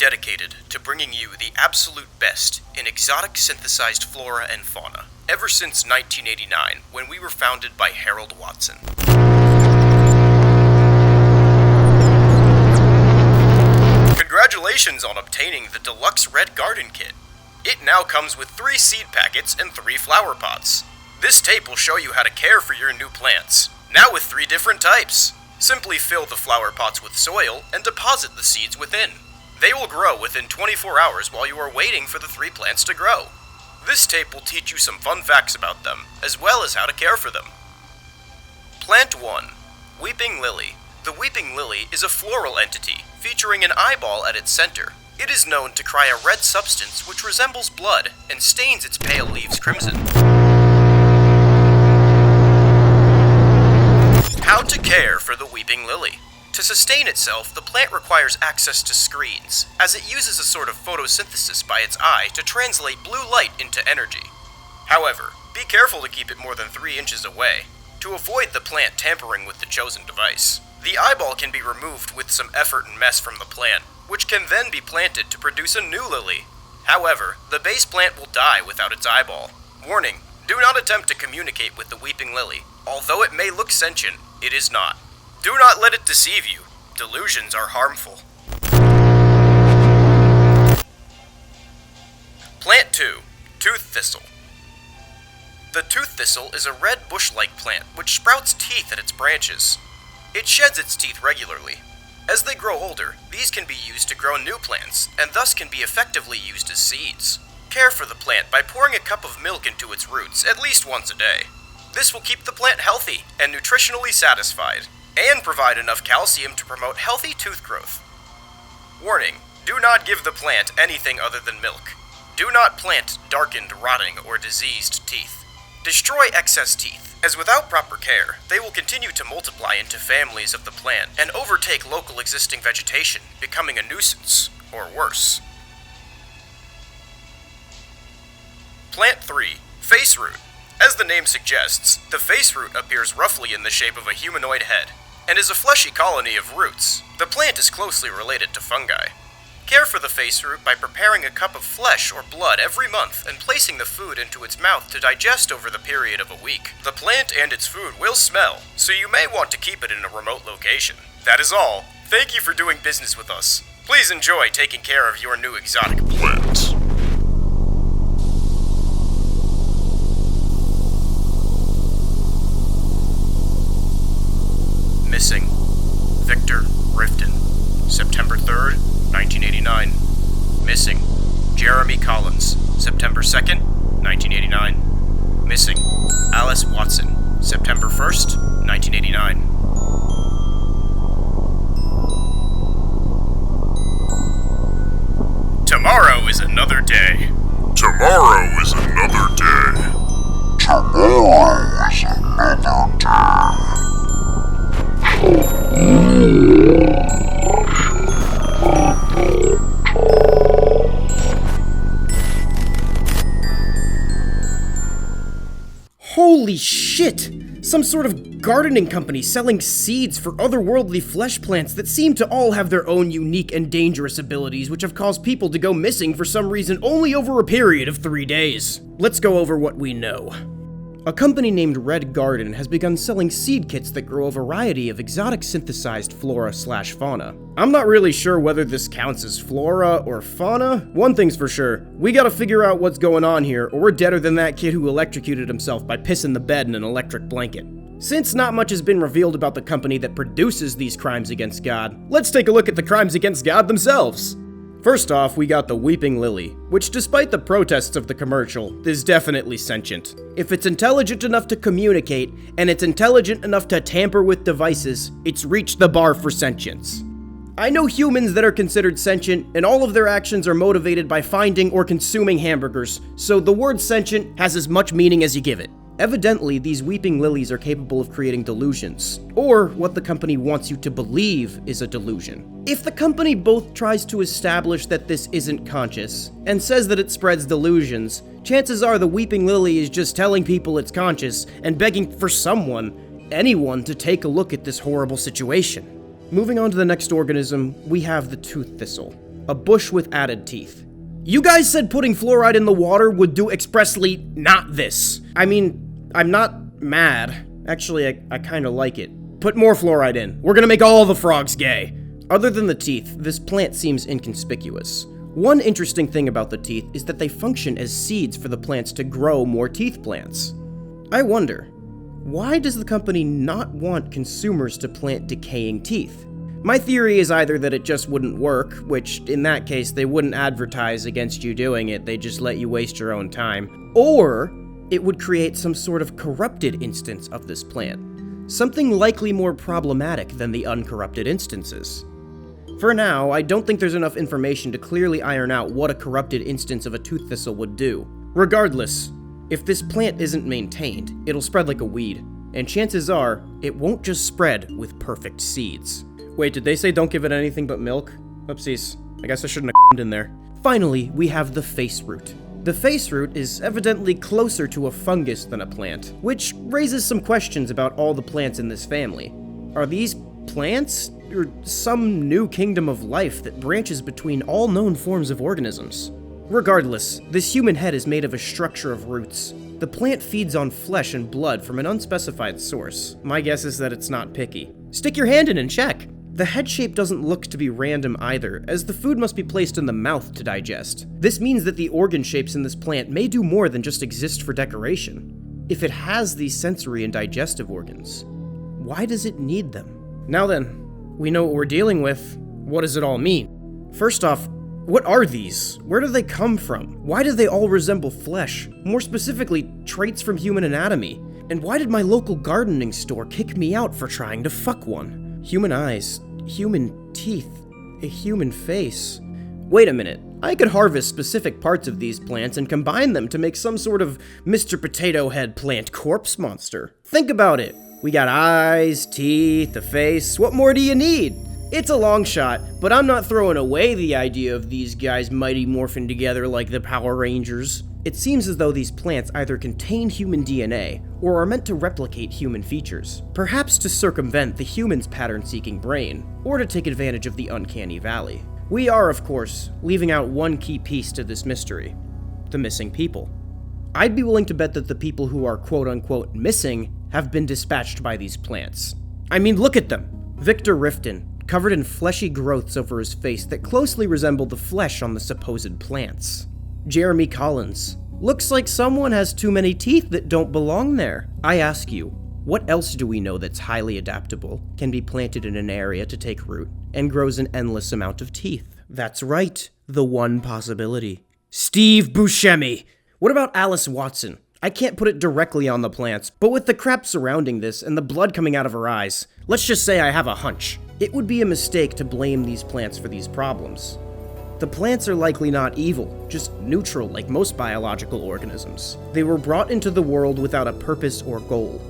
dedicated to bringing you the absolute best in exotic synthesized flora and fauna, ever since 1989, when we were founded by Harold Watson. Congratulations on obtaining the Deluxe Red Garden Kit. It now comes with 3 seed packets and 3 flower pots. This tape will show you how to care for your new plants, now with 3 different types. Simply fill the flower pots with soil and deposit the seeds within. They will grow within 24 hours while you are waiting for the 3 plants to grow. This tape will teach you some fun facts about them, as well as how to care for them. Plant 1. Weeping Lily. The weeping lily is a floral entity, featuring an eyeball at its center. It is known to cry a red substance which resembles blood and stains its pale leaves crimson. How to care for the weeping lily. To sustain itself, the plant requires access to screens, as it uses a sort of photosynthesis by its eye to translate blue light into energy. However, be careful to keep it more than 3 inches away, to avoid the plant tampering with the chosen device. The eyeball can be removed with some effort and mess from the plant, which can then be planted to produce a new lily. However, the base plant will die without its eyeball. Warning, do not attempt to communicate with the weeping lily. Although it may look sentient, it is not. Do not let it deceive you. Delusions are harmful. Plant 2. Tooth Thistle. The tooth thistle is a red bush-like plant which sprouts teeth at its branches. It sheds its teeth regularly. As they grow older, these can be used to grow new plants, and thus can be effectively used as seeds. Care for the plant by pouring a cup of milk into its roots at least once a day. This will keep the plant healthy and nutritionally satisfied, and provide enough calcium to promote healthy tooth growth. Warning, do not give the plant anything other than milk. Do not plant darkened, rotting, or diseased teeth. Destroy excess teeth, as without proper care, they will continue to multiply into families of the plant and overtake local existing vegetation, becoming a nuisance, or worse. Plant 3. Face Root. As the name suggests, the face root appears roughly in the shape of a humanoid head, and is a fleshy colony of roots. The plant is closely related to fungi. Care for the face root by preparing a cup of flesh or blood every month and placing the food into its mouth to digest over the period of a week. The plant and its food will smell, so you may want to keep it in a remote location. That is all. Thank you for doing business with us. Please enjoy taking care of your new exotic plants. Missing. Victor Rifton. September 3rd, 1989. Missing. Jeremy Collins. September 2nd, 1989. Missing. Alice Watson. September 1st, 1989. Tomorrow is another day. Tomorrow is another day. Tomorrow is another day. Holy shit! Some sort of gardening company selling seeds for otherworldly flesh plants that seem to all have their own unique and dangerous abilities, which have caused people to go missing for some reason only over a period of 3 days. Let's go over what we know. A company named Red Garden has begun selling seed kits that grow a variety of exotic synthesized flora/fauna. I'm not really sure whether this counts as flora or fauna. One thing's for sure, we gotta figure out what's going on here, or we're deader than that kid who electrocuted himself by pissing the bed in an electric blanket. Since not much has been revealed about the company that produces these crimes against God, let's take a look at the crimes against God themselves. First off, we got the Weeping Lily, which despite the protests of the commercial, is definitely sentient. If it's intelligent enough to communicate, and it's intelligent enough to tamper with devices, it's reached the bar for sentience. I know humans that are considered sentient, and all of their actions are motivated by finding or consuming hamburgers, so the word sentient has as much meaning as you give it. Evidently, these weeping lilies are capable of creating delusions, or what the company wants you to believe is a delusion. If the company both tries to establish that this isn't conscious, and says that it spreads delusions, chances are the weeping lily is just telling people it's conscious and begging for anyone to take a look at this horrible situation. Moving on to the next organism, we have the tooth thistle. A bush with added teeth. You guys said putting fluoride in the water would do expressly not this. I mean, I'm not mad. Actually, I kinda like it. Put more fluoride in. We're gonna make all the frogs gay. Other than the teeth, this plant seems inconspicuous. One interesting thing about the teeth is that they function as seeds for the plants to grow more teeth plants. I wonder, why does the company not want consumers to plant decaying teeth? My theory is either that it just wouldn't work, which in that case they wouldn't advertise against you doing it, they just let you waste your own time, or it would create some sort of corrupted instance of this plant. Something likely more problematic than the uncorrupted instances. For now, I don't think there's enough information to clearly iron out what a corrupted instance of a tooth thistle would do. Regardless, if this plant isn't maintained, it'll spread like a weed, and chances are, it won't just spread with perfect seeds. Wait, did they say don't give it anything but milk? Oopsies, I guess I shouldn't have in there. Finally, we have the face root. The face root is evidently closer to a fungus than a plant, which raises some questions about all the plants in this family. Are these plants, or some new kingdom of life that branches between all known forms of organisms? Regardless, this human head is made of a structure of roots. The plant feeds on flesh and blood from an unspecified source. My guess is that it's not picky. Stick your hand in and check! The head shape doesn't look to be random either, as the food must be placed in the mouth to digest. This means that the organ shapes in this plant may do more than just exist for decoration. If it has these sensory and digestive organs, why does it need them? Now then, we know what we're dealing with. What does it all mean? First off, what are these? Where do they come from? Why do they all resemble flesh? More specifically, traits from human anatomy. And why did my local gardening store kick me out for trying to fuck one? Human eyes, human teeth, a human face. Wait a minute, I could harvest specific parts of these plants and combine them to make some sort of Mr. Potato Head plant corpse monster. Think about it. We got eyes, teeth, a face, what more do you need? It's a long shot, but I'm not throwing away the idea of these guys mighty morphing together like the Power Rangers. It seems as though these plants either contain human DNA, or are meant to replicate human features, perhaps to circumvent the human's pattern-seeking brain, or to take advantage of the uncanny valley. We are, of course, leaving out one key piece to this mystery: the missing people. I'd be willing to bet that the people who are quote-unquote missing have been dispatched by these plants. I mean, look at them! Victor Rifton, covered in fleshy growths over his face that closely resemble the flesh on the supposed plants. Jeremy Collins. Looks like someone has too many teeth that don't belong there. I ask you, what else do we know that's highly adaptable, can be planted in an area to take root, and grows an endless amount of teeth? That's right, the one possibility. Steve Buscemi! What about Alice Watson? I can't put it directly on the plants, but with the crap surrounding this and the blood coming out of her eyes, let's just say I have a hunch. It would be a mistake to blame these plants for these problems. The plants are likely not evil, just neutral like most biological organisms. They were brought into the world without a purpose or goal,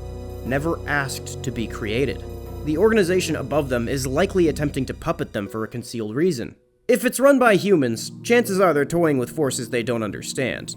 never asked to be created. The organization above them is likely attempting to puppet them for a concealed reason. If it's run by humans, chances are they're toying with forces they don't understand.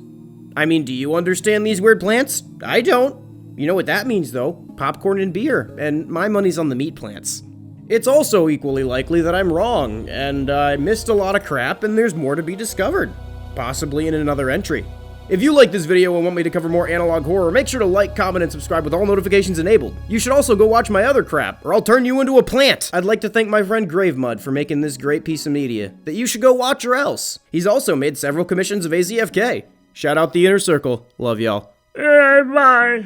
I mean, do you understand these weird plants? I don't. You know what that means though, popcorn and beer, and my money's on the meat plants. It's also equally likely that I'm wrong, and I missed a lot of crap, and there's more to be discovered. Possibly in another entry. If you like this video and want me to cover more analog horror, make sure to like, comment, and subscribe with all notifications enabled. You should also go watch my other crap, or I'll turn you into a plant! I'd like to thank my friend Gravemud for making this great piece of media that you should go watch or else. He's also made several commissions of AzFk. Shout out the Inner Circle. Love y'all. Bye.